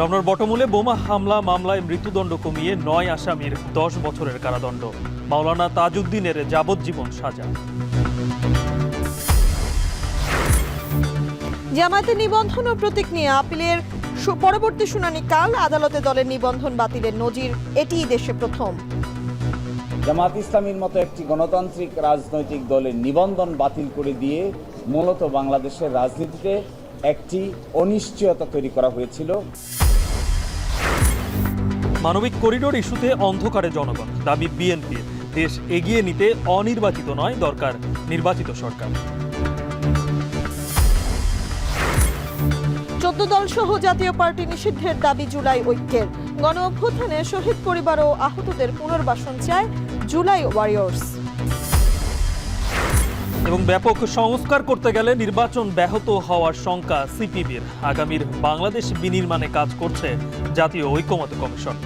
রমনার বটমূলে বোমা হামলা মামলায় মৃত্যুদণ্ড কমিয়ে ৯ আসামির ১০ বছরের কারাদণ্ড। মাওলানা তাজউদ্দিনের যাবজ্জীবন সাজা। জামায়াতের নিবন্ধন ও প্রতীক নিয়ে আপিলের পরবর্তী শুনানি কাল। আদালতে দলের নিবন্ধন বাতিলের নজির এটিই দেশে প্রথম। জামায়াত ইসলামীর মতো একটি গণতান্ত্রিক রাজনৈতিক দলের নিবন্ধন বাতিল করে দিয়ে মূলত বাংলাদেশের রাজনীতিতে একটি অনিশ্চয়তা তৈরি করা হয়েছিল। মানবিক করিডোর ইস্যুতে অন্ধকারে জনগণ, দাবি বিএনপির। দেশ এগিয়ে নিতে অনির্বাচিত নয়, দরকার নির্বাচিত সরকার। 14 দল সহ জাতীয় পার্টি নিষিদ্ধের দাবি জুলাই ঐক্যের। গণ অভ্যুত্থানে শহীদ পরিবার ও আহতদের পুনর্বাসন চায় জুলাই ওয়ারিয়র্স। এবং ব্যাপক সংস্কার করতে গেলে নির্বাচন ব্যাহত হওয়ার শঙ্কা সিপিবির। আগামীর বাংলাদেশ বিনির্মাণে কাজ করছে জাতীয় ঐকমত্য কমিশন।